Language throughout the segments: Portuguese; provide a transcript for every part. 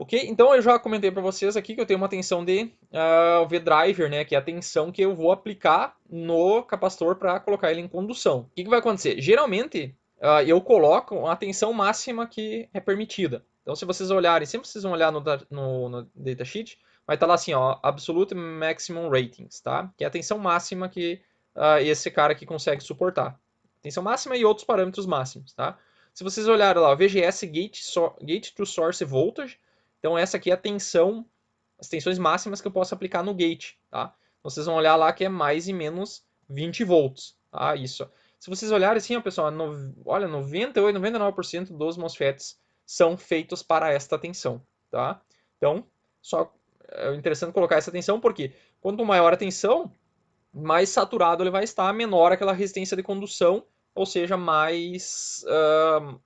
Ok? Então eu já comentei para vocês aqui que eu tenho uma tensão de V-driver, né? Que é a tensão que eu vou aplicar no capacitor para colocar ele em condução. O que, que vai acontecer? Geralmente eu coloco a tensão máxima que é permitida. Então se vocês olharem, sempre vocês vão olhar no datasheet, vai estar lá assim, ó, Absolute Maximum Ratings, tá? Que é a tensão máxima que esse cara aqui consegue suportar. Tensão máxima e outros parâmetros máximos, tá? Se vocês olharem lá, VGS Gate to Source Voltage, então essa aqui é a tensão, as tensões máximas que eu posso aplicar no gate, tá? Então, vocês vão olhar lá que é mais e menos 20 volts, tá? Isso. Se vocês olharem assim, ó, pessoal, olha, 98, 99% dos MOSFETs são feitos para esta tensão, tá? Então, só é interessante colocar essa tensão porque quanto maior a tensão, mais saturado ele vai estar, menor aquela resistência de condução, ou seja,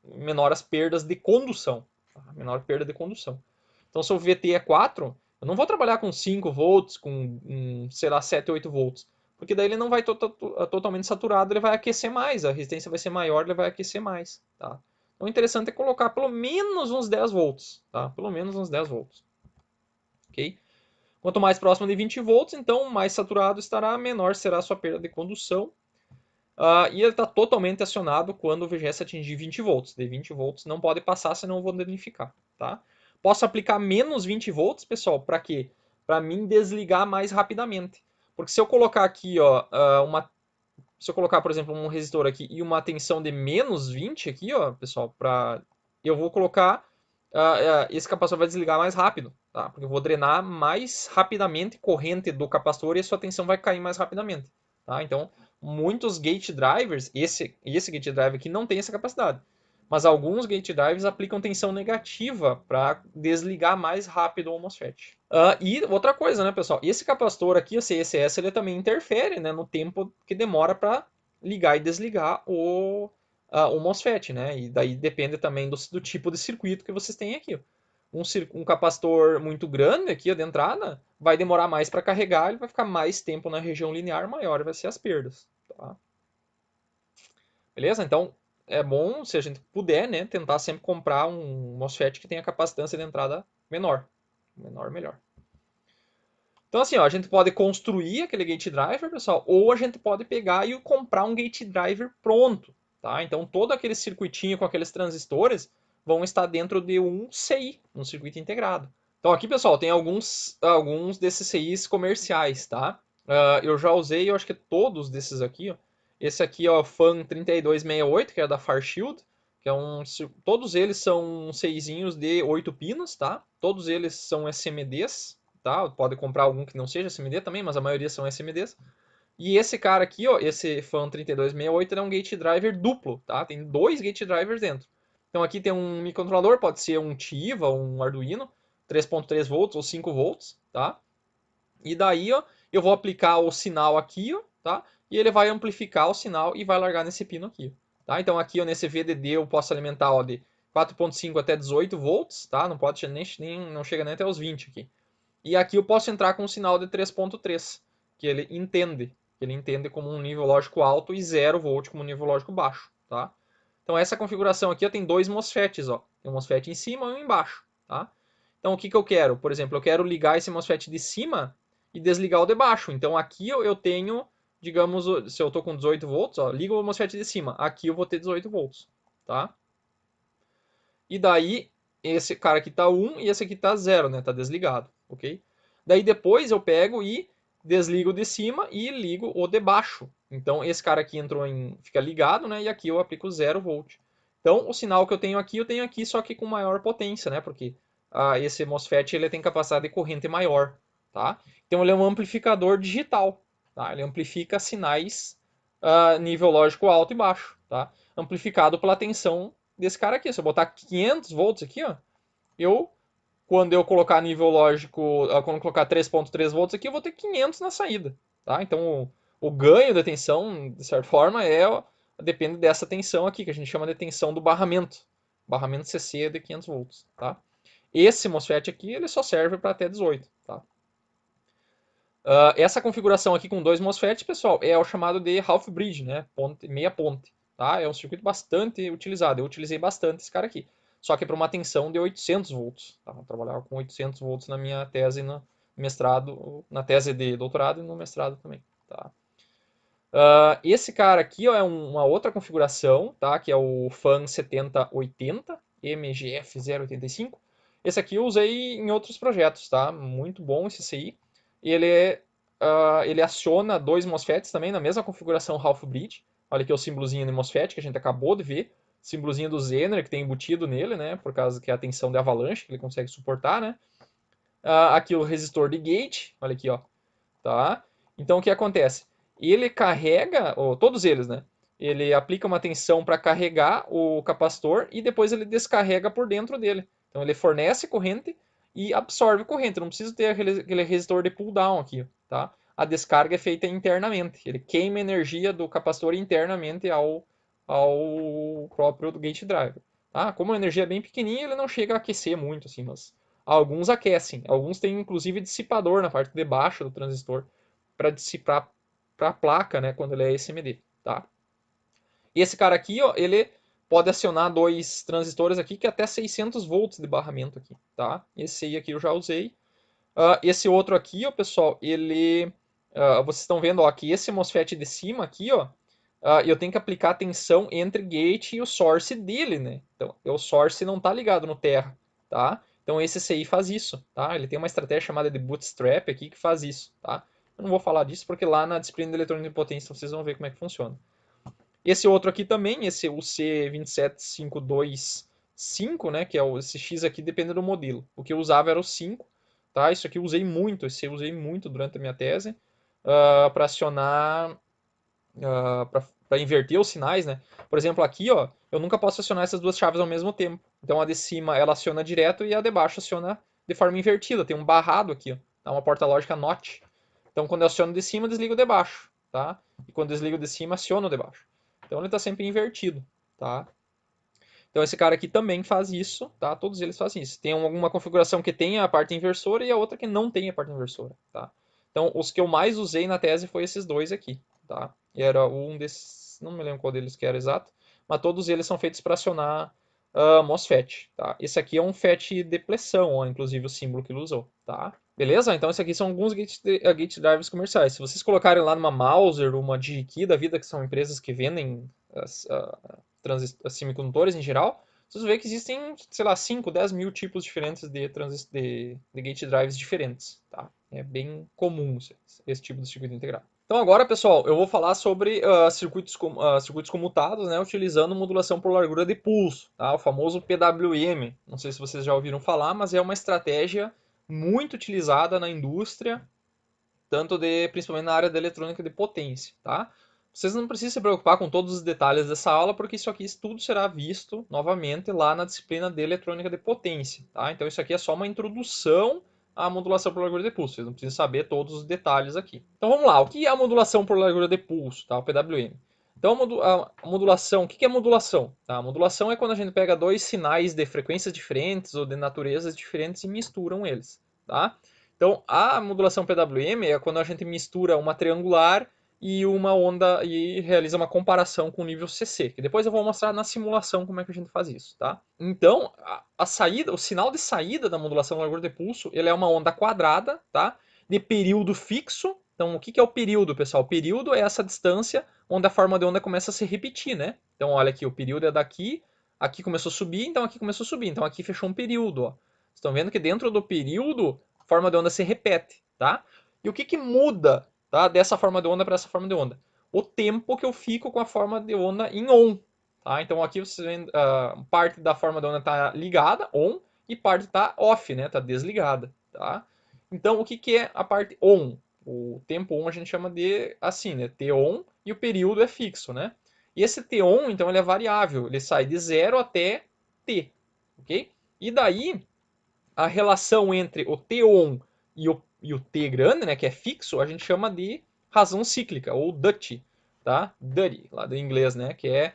menor as perdas de condução, tá? Menor perda de condução. Então, se o VT é 4, eu não vou trabalhar com 5 volts, com, sei lá, 7, 8 volts. Porque daí ele não vai totalmente saturado, ele vai aquecer mais, a resistência vai ser maior, ele vai aquecer mais. Tá? Então, o interessante é colocar pelo menos uns 10 volts. Tá? Pelo menos uns 10 volts. Ok? Quanto mais próximo de 20 volts, então mais saturado estará, menor será a sua perda de condução. E ele está totalmente acionado quando o VGS atingir 20 volts. De 20 volts não pode passar, senão eu vou danificar. Tá? Posso aplicar menos 20 volts, pessoal, para quê? Para mim desligar mais rapidamente. Porque se eu colocar aqui, ó, se eu colocar, por exemplo, um resistor aqui e uma tensão de menos 20 aqui, ó, pessoal, eu vou colocar, esse capacitor vai desligar mais rápido, tá? Porque eu vou drenar mais rapidamente corrente do capacitor e a sua tensão vai cair mais rapidamente, tá? Então, muitos gate drivers, esse gate driver aqui não tem essa capacidade. Mas alguns gate drivers aplicam tensão negativa para desligar mais rápido o MOSFET. E outra coisa, né, pessoal? Esse capacitor aqui, o CSS, ele também interfere, né, no tempo que demora para ligar e desligar o MOSFET, né? E daí depende também do tipo de circuito que vocês têm aqui. Um capacitor muito grande aqui de entrada vai demorar mais para carregar, ele vai ficar mais tempo na região linear, maior vai ser as perdas. Tá? Beleza? Então, é bom, se a gente puder, né, tentar sempre comprar um MOSFET que tenha capacitância de entrada menor. Menor, melhor. Então, assim, ó, a gente pode construir aquele gate driver, pessoal, ou a gente pode pegar e comprar um gate driver pronto. Tá? Então, todo aquele circuitinho com aqueles transistores vão estar dentro de um CI, um circuito integrado. Então, aqui, pessoal, tem alguns desses CIs comerciais, tá? Eu já usei, eu acho que todos desses aqui, ó. Esse aqui é o FAN 3268, que é da Farshield, que é todos eles são CIzinhos de 8 pinos, tá? Todos eles são SMDs, tá? Pode comprar algum que não seja SMD também, mas a maioria são SMDs. E esse cara aqui, ó, esse FAN 3268, ele é um gate driver duplo, tá? Tem dois gate drivers dentro. Então aqui tem um microcontrolador, pode ser um TIVA, um Arduino, 3.3 volts ou 5 volts, tá? E daí, ó, eu vou aplicar o sinal aqui, ó, tá? E ele vai amplificar o sinal e vai largar nesse pino aqui, tá? Então aqui, ó, nesse VDD eu posso alimentar, ó, de 4.5 até 18 volts, tá? Não pode não chega nem até os 20 aqui. E aqui eu posso entrar com um sinal de 3.3, que ele entende. Ele entende como um nível lógico alto e 0 volt como um nível lógico baixo, tá? Então essa configuração aqui ó, tem dois MOSFETs, ó. Tem um MOSFET em cima e um embaixo, tá? Então o que eu quero? Por exemplo, eu quero ligar esse MOSFET de cima e desligar o de baixo. Então aqui eu tenho, digamos, se eu estou com 18 volts, ó, ligo o MOSFET de cima. Aqui eu vou ter 18 volts, tá? E daí, esse cara aqui tá 1 e esse aqui tá 0, né? Tá desligado, ok? Daí depois eu pego e desligo de cima e ligo o de baixo. Então esse cara aqui fica ligado, né? E aqui eu aplico 0 volt. Então o sinal que eu tenho aqui, só que com maior potência, né? Porque esse MOSFET ele tem capacidade de corrente maior, tá? Então ele é um amplificador digital, tá? Ele amplifica sinais nível lógico alto e baixo, tá? Amplificado pela tensão desse cara aqui. Se eu botar 500 volts aqui, ó, quando eu colocar nível lógico, quando eu colocar 3.3 volts aqui, eu vou ter 500 na saída, tá? Então, o ganho da tensão, de certa forma, depende dessa tensão aqui, que a gente chama de tensão do barramento. Barramento CC de 500 volts, tá? Esse MOSFET aqui, ele só serve para até 18, tá? Essa configuração aqui com dois MOSFETs, pessoal, é o chamado de half bridge, né? Meia ponte, tá? É um circuito bastante utilizado. Eu utilizei bastante esse cara aqui. só que para uma tensão de 800 volts. Tá? Eu trabalhava com 800 volts na minha tese no mestrado, na tese de doutorado e no mestrado também. Tá? Esse cara aqui ó, é uma outra configuração, tá? Que é o FAN 7080, MGF 085. Esse aqui eu usei em outros projetos, tá? Muito bom esse CI. Ele aciona dois MOSFETs também na mesma configuração Half Bridge. Olha aqui o símbolozinho de MOSFET que a gente acabou de ver. Símbolozinho do Zener que tem embutido nele, né? Por causa que é a tensão de avalanche que ele consegue suportar, né? Aqui o resistor de gate, olha aqui, ó. Tá? Então o que acontece? Ele carrega, ou todos eles, né? Ele aplica uma tensão para carregar o capacitor e depois ele descarrega por dentro dele. Então ele fornece corrente e absorve corrente. Não precisa ter aquele resistor de pull down aqui, tá? A descarga é feita internamente. Ele queima energia do capacitor internamente ao próprio gate driver. Tá? Como a energia é bem pequenininha, ele não chega a aquecer muito, assim, mas alguns aquecem. Alguns têm inclusive dissipador na parte de baixo do transistor para dissipar para a placa, né, quando ele é SMD, tá? E esse cara aqui, ó, ele pode acionar dois transistores aqui que é até 600 volts de barramento aqui, tá? Esse aí aqui eu já usei. Esse outro aqui, ó, pessoal, vocês estão vendo, ó, que esse MOSFET de cima aqui, ó, eu tenho que aplicar tensão entre gate e o source dele, né? Então, o source não está ligado no terra, tá? Então, esse CI faz isso, tá? Ele tem uma estratégia chamada de bootstrap aqui que faz isso, tá? Eu não vou falar disso porque lá na disciplina de eletrônica de potência vocês vão ver como é que funciona. Esse outro aqui também, esse UC27525, né, que é esse X aqui, depende do modelo. O que eu usava era o 5, tá? Isso aqui eu usei muito, esse eu usei muito durante a minha tese, para acionar, para inverter os sinais, né? Por exemplo, aqui, ó, eu nunca posso acionar essas duas chaves ao mesmo tempo. Então a de cima ela aciona direto e a de baixo aciona de forma invertida. Tem um barrado aqui, ó, tá? Uma porta lógica NOT. Então quando eu aciono de cima, desligo de baixo, tá? E quando desligo de cima, aciono de baixo. Então ele está sempre invertido, tá? Então esse cara aqui também faz isso, tá? Todos eles fazem isso. Tem alguma configuração que tem a parte inversora e a outra que não tem a parte inversora, tá? Então os que eu mais usei na tese foi esses dois aqui, tá? E era um desses, não me lembro qual deles que era exato, mas todos eles são feitos para acionar MOSFET, tá? Esse aqui é um FET de pressão, ó, inclusive o símbolo que ele usou, tá? Beleza? Então esses aqui são alguns gate drivers comerciais. Se vocês colocarem lá numa Mouser ou uma DigiKey da vida, que são empresas que vendem semicondutores em geral, vocês vão ver que existem, sei lá, 5, 10 mil tipos diferentes de gate drives diferentes, tá? É bem comum esse tipo de circuito integrado. Então agora, pessoal, eu vou falar sobre circuitos comutados, né, utilizando modulação por largura de pulso, tá? O famoso PWM. Não sei se vocês já ouviram falar, mas é uma estratégia muito utilizada na indústria, principalmente na área da eletrônica de potência, tá? Vocês não precisam se preocupar com todos os detalhes dessa aula, porque isso aqui tudo será visto novamente lá na disciplina de eletrônica de potência, tá? Então isso aqui é só uma introdução à modulação por largura de pulso. Vocês não precisam saber todos os detalhes aqui. Então vamos lá, o que é a modulação por largura de pulso, tá? O PWM. Então a modulação, o que é modulação? Tá? A modulação é quando a gente pega dois sinais de frequências diferentes ou de naturezas diferentes e misturam eles, tá? Então a modulação PWM é quando a gente mistura uma triangular e uma onda e realiza uma comparação com o nível CC, que depois eu vou mostrar na simulação como é que a gente faz isso, tá? Então, a saída, o sinal de saída da modulação de largura de pulso, ele é uma onda quadrada, tá? De período fixo. Então, o que é o período, pessoal? O período é essa distância onde a forma de onda começa a se repetir, né? Então, olha aqui, o período é daqui, aqui começou a subir, então aqui começou a subir, então aqui fechou um período, ó. Estão vendo que dentro do período, a forma de onda se repete, tá? E o que muda, tá, dessa forma de onda para essa forma de onda? O tempo que eu fico com a forma de onda em on. Tá? Então aqui você vê, parte da forma de onda está ligada, on, e parte está off, né? Está desligada. Tá? Então o que é a parte on? O tempo on a gente chama de assim, né? T-on, e o período é fixo, né? E esse T-on, então, ele é variável. Ele sai de 0 até T. Ok? E daí, a relação entre o T-on e o T grande, né, que é fixo, a gente chama de razão cíclica, ou duty, tá? Duty, lá do inglês, né, que é...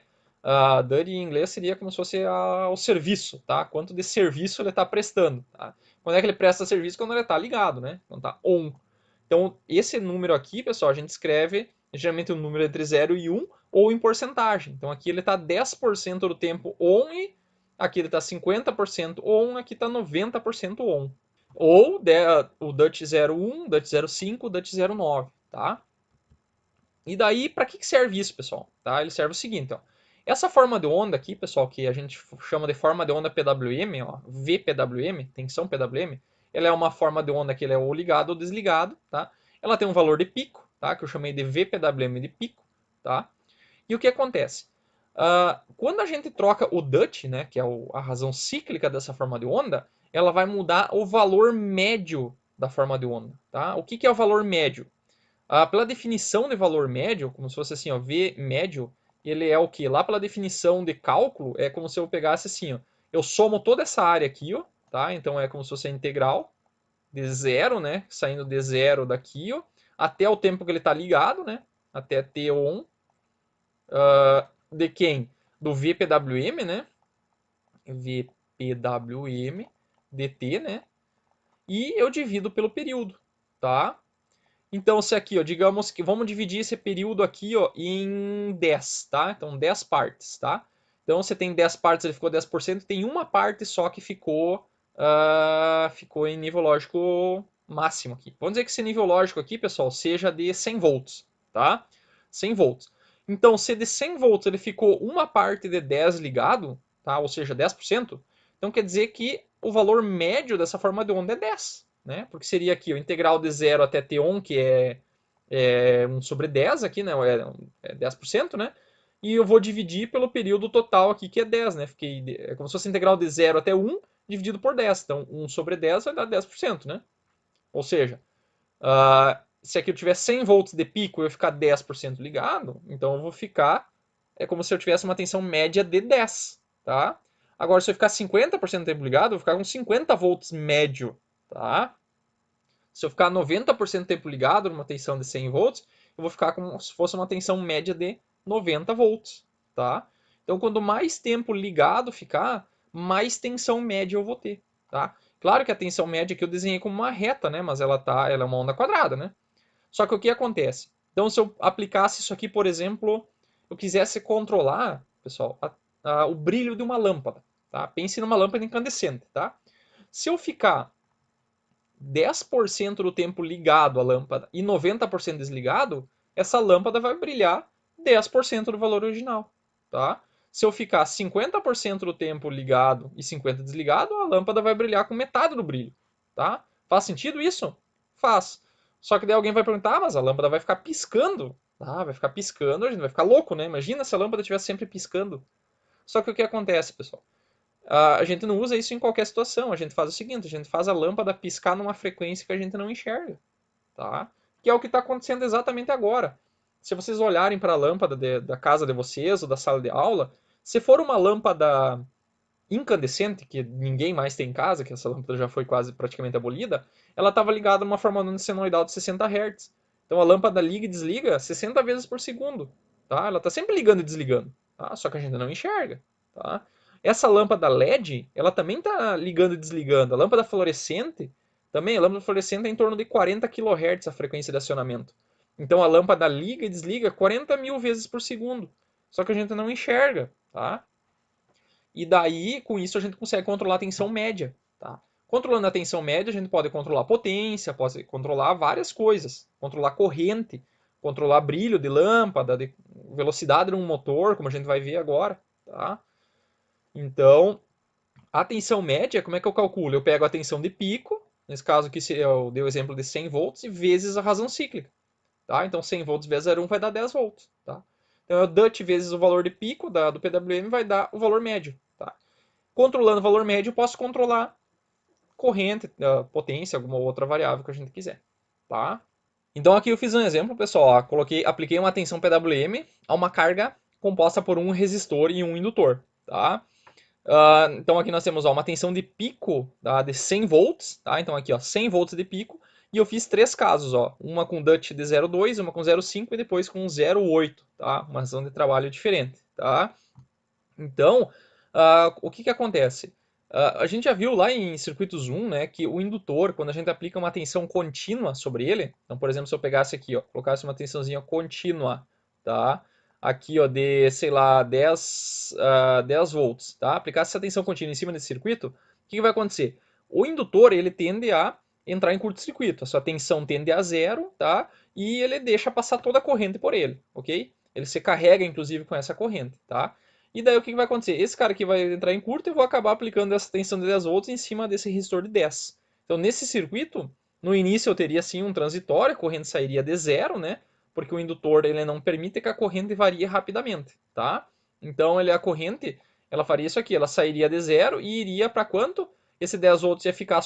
duty em inglês seria como se fosse o serviço, tá? Quanto de serviço ele está prestando, tá? Quando é que ele presta serviço? Quando ele está ligado, né? Quando está on. Então, esse número aqui, pessoal, a gente escreve geralmente um número entre 0 e 1, ou em porcentagem. Então, aqui ele está 10% do tempo on e aqui ele está 50% on, aqui está 90% on. Ou o DUT 01, DUT 05, DUT 09, tá? E daí, para que serve isso, pessoal? Tá? Ele serve o seguinte, ó. Essa forma de onda aqui, pessoal, que a gente chama de forma de onda PWM, ó, VPWM, tensão PWM, ela é uma forma de onda que ele é ou ligado ou desligado, tá? Ela tem um valor de pico, tá? Que eu chamei de VPWM de pico, tá? E o que acontece? Quando a gente troca o DUT, né, que é a razão cíclica dessa forma de onda, ela vai mudar o valor médio da forma de onda, tá? O que é o valor médio? Pela definição de valor médio, como se fosse assim, ó, V médio, ele é o que? Lá pela definição de cálculo, é como se eu pegasse assim, ó, eu somo toda essa área aqui, ó, tá? Então é como se fosse a integral de zero, né? Saindo de zero daqui, ó, até o tempo que ele está ligado, né? Até t on, de quem? Do VPWM, né? VPWM dt, né? E eu divido pelo período, tá? Então, se aqui, ó, digamos que vamos dividir esse período aqui, ó, em 10, tá? Então, 10 partes, tá? Então, você tem 10 partes, ele ficou 10%, tem uma parte só que ficou em nível lógico máximo aqui. Vamos dizer que esse nível lógico aqui, pessoal, seja de 100 volts, tá? 100 volts. Então, se de 100 volts ele ficou uma parte de 10 ligado, tá? Ou seja, 10%, então quer dizer que o valor médio dessa forma de onda é 10, né? Porque seria aqui o integral de 0 até t1, que é 1 sobre 10 aqui, né? É 10%, né? E eu vou dividir pelo período total aqui, que é 10, né? É como se fosse integral de 0 até 1 dividido por 10. Então, 1 sobre 10 vai dar 10%, né? Ou seja, se aqui eu tiver 100 volts de pico e eu ficar 10% ligado, então eu vou ficar... É como se eu tivesse uma tensão média de 10, tá? Agora, se eu ficar 50% do tempo ligado, eu vou ficar com 50 volts médio, tá? Se eu ficar 90% do tempo ligado, numa tensão de 100 volts, eu vou ficar como se fosse uma tensão média de 90 volts, tá? Então, quanto mais tempo ligado ficar, mais tensão média eu vou ter, tá? Claro que a tensão média aqui eu desenhei como uma reta, né? Mas ela é uma onda quadrada, né? Só que o que acontece? Então, se eu aplicasse isso aqui, por exemplo, eu quisesse controlar, pessoal, o brilho de uma lâmpada, tá? Pense numa lâmpada incandescente, tá? Se eu ficar 10% do tempo ligado à lâmpada e 90% desligado, essa lâmpada vai brilhar 10% do valor original, tá? Se eu ficar 50% do tempo ligado e 50% desligado, a lâmpada vai brilhar com metade do brilho, tá? Faz sentido isso? Faz. Só que daí alguém vai perguntar, mas a lâmpada vai ficar piscando. Vai ficar piscando, a gente vai ficar louco, né? Imagina se a lâmpada estivesse sempre piscando. Só que o que acontece, pessoal? A gente não usa isso em qualquer situação. A gente faz o seguinte, a gente faz a lâmpada piscar numa frequência que a gente não enxerga, tá? Que é o que está acontecendo exatamente agora. Se vocês olharem para a lâmpada da casa de vocês ou da sala de aula, se for uma lâmpada incandescente, que ninguém mais tem em casa, que essa lâmpada já foi quase praticamente abolida, ela estava ligada numa forma senoidal de 60 Hz. Então a lâmpada liga e desliga 60 vezes por segundo, tá? Ela está sempre ligando e desligando, tá? Só que a gente não enxerga, tá? Essa lâmpada LED, ela também está ligando e desligando. A lâmpada fluorescente, também, a lâmpada fluorescente é em torno de 40 kHz a frequência de acionamento. Então a lâmpada liga e desliga 40 mil vezes por segundo. Só que a gente não enxerga, tá? E daí, com isso, a gente consegue controlar a tensão média, tá? Controlando a tensão média, a gente pode controlar a potência, pode controlar várias coisas. Controlar corrente, controlar brilho de lâmpada, de velocidade de um motor, como a gente vai ver agora, tá? Então, a tensão média, como é que eu calculo? Eu pego a tensão de pico, nesse caso aqui eu dei o exemplo de 100 volts, e vezes a razão cíclica, tá? Então, 100 volts vezes 0,1 vai dar 10 volts, tá? Então, o DUT vezes o valor de pico do PWM vai dar o valor médio, tá? Controlando o valor médio, eu posso controlar corrente, potência, alguma outra variável que a gente quiser, tá? Então aqui eu fiz um exemplo, pessoal, apliquei uma tensão PWM a uma carga composta por um resistor e um indutor, tá? Então aqui nós temos uma tensão de pico, tá, de 100 volts, tá? Então aqui 100 volts de pico, e eu fiz 3 casos, uma com DUT de 0,2, uma com 0,5 e depois com 0,8, tá? Uma razão de trabalho diferente, tá? Então, o que acontece? A gente já viu lá em circuitos 1, né, que o indutor, quando a gente aplica uma tensão contínua sobre ele, então, por exemplo, se eu pegasse aqui, colocasse uma tensãozinha contínua, tá? aqui, ó, de, sei lá, 10 volts, tá? Aplicasse essa tensão contínua em cima desse circuito, o que vai acontecer? O indutor, ele tende a entrar em curto-circuito, a sua tensão tende a zero, tá? E ele deixa passar toda a corrente por ele, ok? Ele se carrega, inclusive, com essa corrente, tá? E daí o que vai acontecer? Esse cara aqui vai entrar em curto e eu vou acabar aplicando essa tensão de 10 volts em cima desse resistor de 10. Então, nesse circuito, no início eu teria sim um transitório, a corrente sairia de zero, né? Porque o indutor ele não permite que a corrente varie rapidamente, tá? Então, a corrente, ela faria isso aqui, ela sairia de zero e iria para quanto? Esse 10 volts ia ficar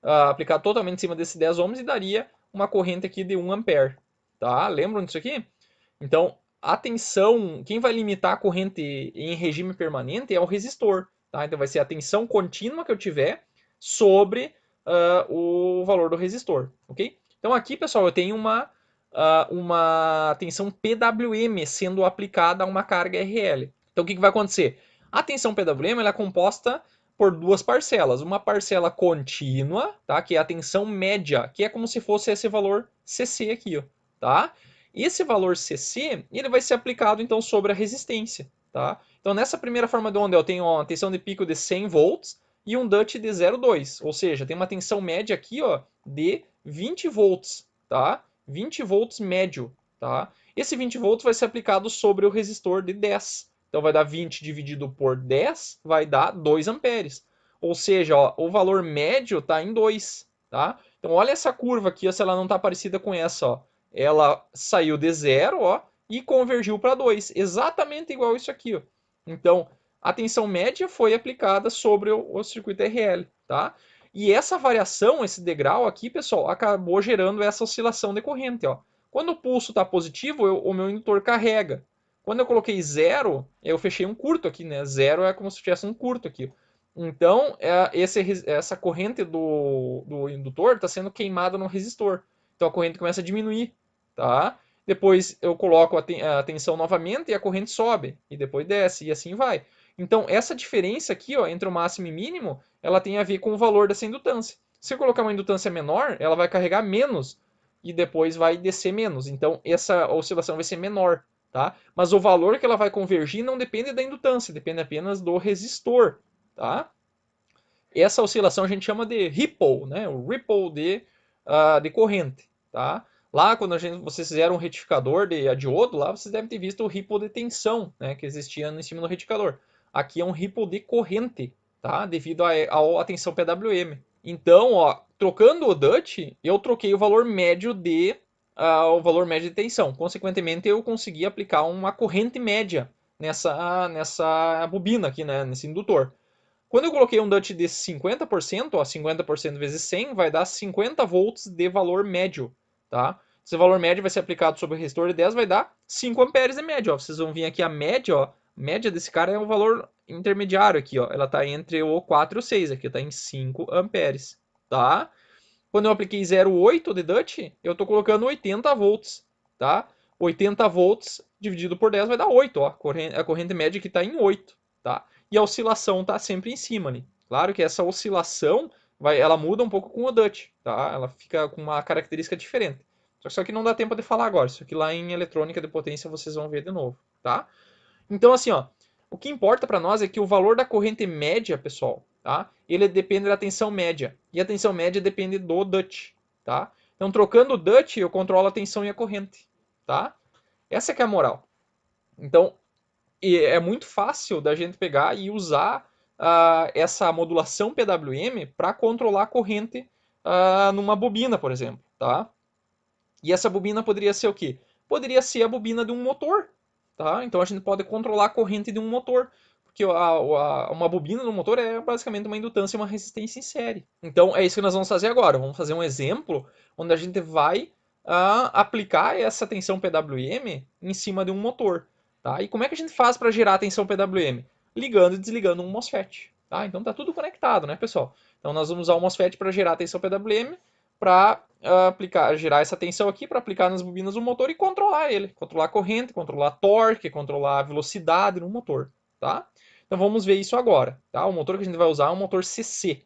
aplicado totalmente em cima desse 10 ohms e daria uma corrente aqui de 1 ampere, tá? Lembram disso aqui? Então, a tensão, quem vai limitar a corrente em regime permanente é o resistor, tá? Então vai ser a tensão contínua que eu tiver sobre o valor do resistor, ok? Então aqui, pessoal, eu tenho uma tensão PWM sendo aplicada a uma carga RL. Então o que vai acontecer? A tensão PWM ela é composta por duas parcelas. Uma parcela contínua, tá? Que é a tensão média, que é como se fosse esse valor CC aqui, ó, tá? Esse valor CC ele vai ser aplicado então sobre a resistência, tá? Então nessa primeira forma de onda eu tenho uma tensão de pico de 100 volts e um DUT de 0,2, ou seja, tem uma tensão média aqui, ó, de 20 volts, tá? 20 volts médio, tá? Esse 20 volts vai ser aplicado sobre o resistor de 10. Então vai dar 20 dividido por 10, vai dar 2 amperes. Ou seja, ó, o valor médio está em 2, tá? Então olha essa curva aqui, ó, se ela não está parecida com essa, ó. Ela saiu de 0, ó, e convergiu para 2, exatamente igual isso aqui, ó. Então, a tensão média foi aplicada sobre o circuito RL, tá? E essa variação, esse degrau aqui, pessoal, acabou gerando essa oscilação de corrente, ó. Quando o pulso está positivo, o meu indutor carrega. Quando eu coloquei 0, eu fechei um curto aqui, né? 0 é como se tivesse um curto aqui. Então, essa corrente do indutor está sendo queimada no resistor. Então a corrente começa a diminuir, tá? Depois eu coloco a tensão novamente e a corrente sobe, e depois desce, e assim vai. Então essa diferença aqui, ó, entre o máximo e mínimo, ela tem a ver com o valor dessa indutância. Se eu colocar uma indutância menor, ela vai carregar menos, e depois vai descer menos. Então essa oscilação vai ser menor, tá? Mas o valor que ela vai convergir não depende da indutância, depende apenas do resistor, tá? Essa oscilação a gente chama de ripple, né? O ripple de corrente, tá? Lá, quando vocês fizeram um retificador de diodo, lá vocês devem ter visto o ripple de tensão, né? Que existia em cima do retificador. Aqui é um ripple de corrente, tá? Devido à tensão PWM. Então, ó, trocando o DUT, eu troquei o valor médio de tensão. Consequentemente, eu consegui aplicar uma corrente média nessa bobina aqui, né? Nesse indutor. Quando eu coloquei um DUT de 50%, ó, 50% vezes 100 vai dar 50 volts de valor médio, tá? Esse valor médio vai ser aplicado sobre o resistor de 10, vai dar 5 amperes de média, ó. Vocês vão vir aqui a média, ó. A média desse cara é o valor intermediário aqui, ó. Ela está entre o 4 e o 6, aqui está em 5 amperes, tá? Quando eu apliquei 0,8 de DUT, eu estou colocando 80 volts, tá? 80 volts dividido por 10 vai dar 8, ó. A corrente média aqui está em 8, tá? E a oscilação está sempre em cima ali. Claro que essa oscilação ela muda um pouco com o DUT, tá? Ela fica com uma característica diferente. Só que isso aqui não dá tempo de falar agora. Isso aqui lá em eletrônica de potência vocês vão ver de novo, tá? Então, assim, ó, o que importa para nós é que o valor da corrente média, pessoal, tá? Ele depende da tensão média. E a tensão média depende do DUT, tá? Então, trocando o DUT, eu controlo a tensão e a corrente, tá? Essa que é a moral. Então, é muito fácil da gente pegar e usar essa modulação PWM para controlar a corrente numa bobina, por exemplo, tá? E essa bobina poderia ser o quê? Poderia ser a bobina de um motor, tá? Então a gente pode controlar a corrente de um motor, porque uma bobina de um motor é basicamente uma indutância e uma resistência em série. Então é isso que nós vamos fazer agora. Vamos fazer um exemplo onde a gente vai aplicar essa tensão PWM em cima de um motor. Tá? E como é que a gente faz para gerar a tensão PWM? Ligando e desligando um MOSFET. Tá? Então tá tudo conectado, né, pessoal? Então nós vamos usar o MOSFET para gerar a tensão PWM, para gerar essa tensão aqui, para aplicar nas bobinas do motor e controlar ele. Controlar a corrente, controlar a torque, controlar a velocidade no motor. Tá? Então vamos ver isso agora. Tá? O motor que a gente vai usar é um motor CC.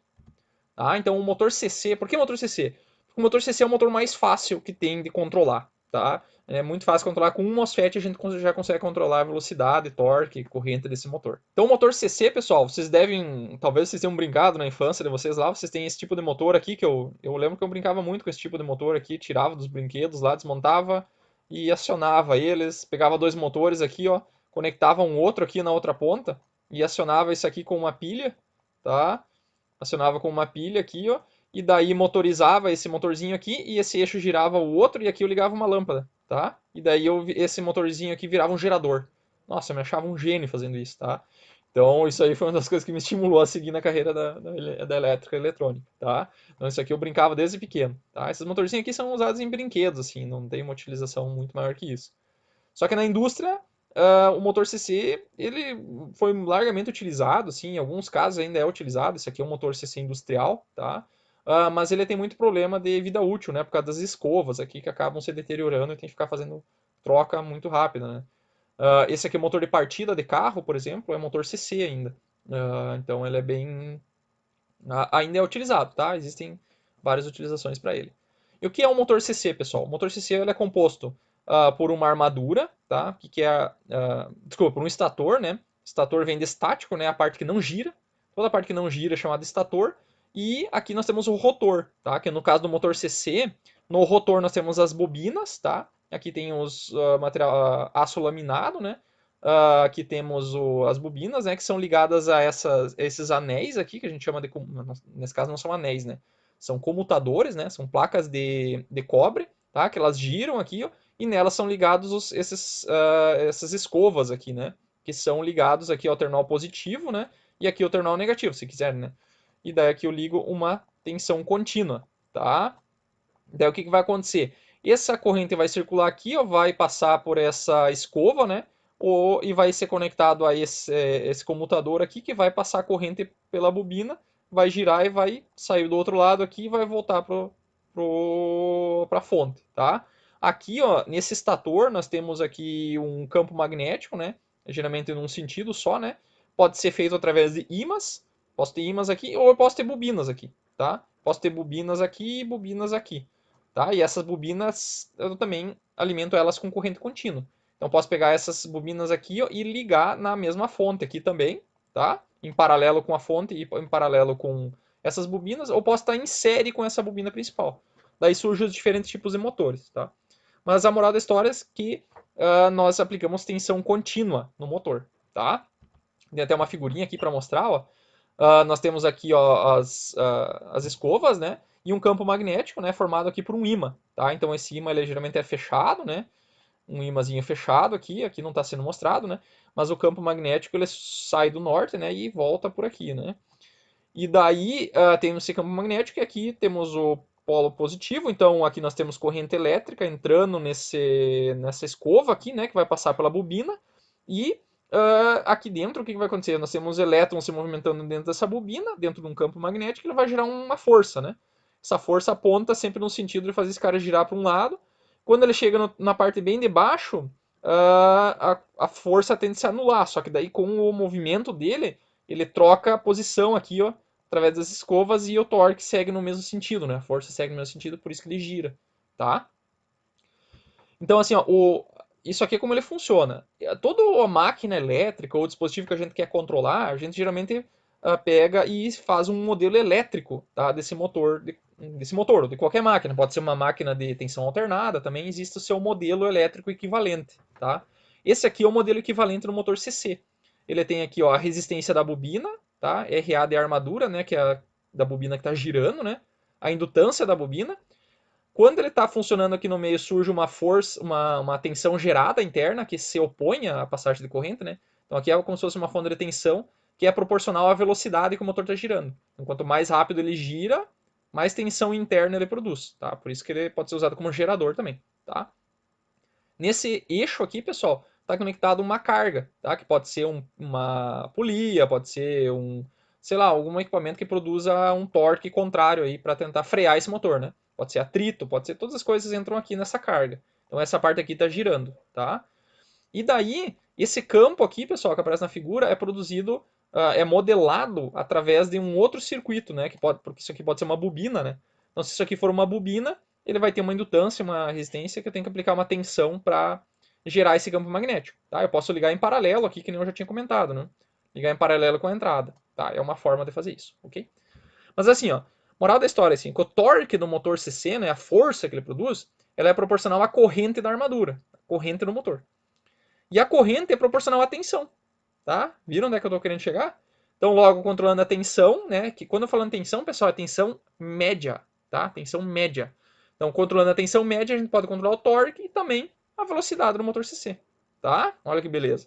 Tá? Então o motor CC, por que motor CC? Porque o motor CC é o motor mais fácil que tem de controlar. tá? É muito fácil controlar. Com um MOSFET a gente já consegue controlar a velocidade, torque, corrente desse motor. Então o motor CC, pessoal, vocês devem, talvez vocês tenham brincado na infância de vocês lá, vocês têm esse tipo de motor aqui, que eu lembro que eu brincava muito com esse tipo de motor aqui, tirava dos brinquedos lá, desmontava e acionava eles, pegava dois motores aqui, ó, conectava um outro aqui na outra ponta e acionava isso aqui com uma pilha, tá? Acionava com uma pilha aqui, ó, e daí motorizava esse motorzinho aqui e esse eixo girava o outro e aqui eu ligava uma lâmpada, tá? E daí esse motorzinho aqui virava um gerador. Nossa, eu me achava um gênio fazendo isso, tá? Então isso aí foi uma das coisas que me estimulou a seguir na carreira da elétrica e eletrônica, tá? Então isso aqui eu brincava desde pequeno, tá? Esses motorzinhos aqui são usados em brinquedos, assim, não tem uma utilização muito maior que isso. Só que na indústria, o motor CC ele foi largamente utilizado, assim, em alguns casos ainda é utilizado. Esse aqui é um motor CC industrial, tá? Mas ele tem muito problema de vida útil, né? Por causa das escovas aqui que acabam se deteriorando e tem que ficar fazendo troca muito rápida, né? Esse aqui é motor de partida de carro, por exemplo, é motor CC ainda. Então ele é bem. Ainda é utilizado, tá? Existem várias utilizações para ele. E o que é um motor CC, pessoal? O motor CC ele é composto por uma armadura, tá? Que é, desculpa, por um estator, né? Estator vem de estático, né? A parte que não gira. Toda a parte que não gira é chamada estator. E aqui nós temos o rotor, tá? Que no caso do motor CC, no rotor nós temos as bobinas, tá? Aqui tem os material aço laminado, né? Aqui temos as bobinas, né, que são ligadas a esses anéis aqui, que a gente chama de. Nesse caso não são anéis, né? São comutadores, né? São placas de cobre, tá? Que elas giram aqui, ó, e nelas são ligados essas escovas aqui, né? Que são ligados aqui ao terminal positivo, né? E aqui ao terminal negativo, se quiser, né? E daí aqui eu ligo uma tensão contínua, tá? Daí o que vai acontecer? Essa corrente vai circular aqui, ó, vai passar por essa escova, né? E vai ser conectado a esse comutador aqui, que vai passar a corrente pela bobina, vai girar e vai sair do outro lado aqui e vai voltar para a fonte, tá? Aqui, ó, nesse estator, nós temos aqui um campo magnético, né? Geralmente num sentido só, né? Pode ser feito através de ímãs, posso ter ímãs aqui, ou eu posso ter bobinas aqui, tá? Posso ter bobinas aqui e bobinas aqui, tá? E essas bobinas, eu também alimento elas com corrente contínua. Então, posso pegar essas bobinas aqui, ó, e ligar na mesma fonte aqui também, tá? Em paralelo com a fonte e em paralelo com essas bobinas, ou posso estar em série com essa bobina principal. Daí surgem os diferentes tipos de motores, tá? Mas a moral da história é que nós aplicamos tensão contínua no motor, tá? Tem até uma figurinha aqui para mostrar, ó. Nós temos aqui, ó, as escovas, né? E um campo magnético, né? Formado aqui por um ímã, tá? Então esse ímã ele geralmente é fechado, né? Um ímãzinho fechado aqui não está sendo mostrado, né? Mas o campo magnético ele sai do norte, né? E volta por aqui, né? E daí tem esse campo magnético e aqui temos o polo positivo. Então aqui nós temos corrente elétrica entrando nessa escova aqui, né? Que vai passar pela bobina. E aqui dentro o que vai acontecer? Nós temos elétrons se movimentando dentro dessa bobina, dentro de um campo magnético, ele vai gerar uma força, né? Essa força aponta sempre no sentido de fazer esse cara girar para um lado. Quando ele chega na parte bem de baixo, a força tende a se anular, só que daí com o movimento dele, ele troca a posição aqui, ó, através das escovas e o torque segue no mesmo sentido, né? A força segue no mesmo sentido, por isso que ele gira, tá? Então, assim, ó, isso aqui é como ele funciona. Toda a máquina elétrica ou dispositivo que a gente quer controlar, a gente geralmente pega e faz um modelo elétrico, tá, desse motor, ou de qualquer máquina. Pode ser uma máquina de tensão alternada, também existe o seu modelo elétrico equivalente, tá? Esse aqui é o modelo equivalente no motor CC. Ele tem aqui, ó, a resistência da bobina, tá? RA de armadura, né, que é a da bobina que está girando, né? A indutância da bobina. Quando ele está funcionando aqui no meio, surge uma força, uma tensão gerada interna que se opõe à passagem de corrente, né? Então aqui é como se fosse uma fonte de tensão que é proporcional à velocidade que o motor está girando. Então, quanto mais rápido ele gira, mais tensão interna ele produz, tá? Por isso que ele pode ser usado como gerador também, tá? Nesse eixo aqui, pessoal, está conectado uma carga, tá? Que pode ser uma polia, pode ser sei lá, algum equipamento que produza um torque contrário aí para tentar frear esse motor, né? Pode ser atrito, pode ser todas as coisas entram aqui nessa carga. Então essa parte aqui está girando, tá? E daí, esse campo aqui, pessoal, que aparece na figura, é produzido, é modelado através de um outro circuito, né? Porque isso aqui pode ser uma bobina, né? Então, se isso aqui for uma bobina, ele vai ter uma indutância, uma resistência, que eu tenho que aplicar uma tensão para gerar esse campo magnético. Tá? Eu posso ligar em paralelo aqui, que nem eu já tinha comentado, né? Ligar em paralelo com a entrada. Tá? É uma forma de fazer isso, ok? Mas assim, ó, moral da história, assim, que o torque do motor CC, né, a força que ele produz, ela é proporcional à corrente da armadura, a corrente do motor. E a corrente é proporcional à tensão, tá? Viram onde é que eu estou querendo chegar? Então, logo, controlando a tensão, né, que quando eu falo tensão, pessoal, é tensão média, tá? Tensão média. Então, controlando a tensão média, a gente pode controlar o torque e também a velocidade do motor CC, tá? Olha que beleza.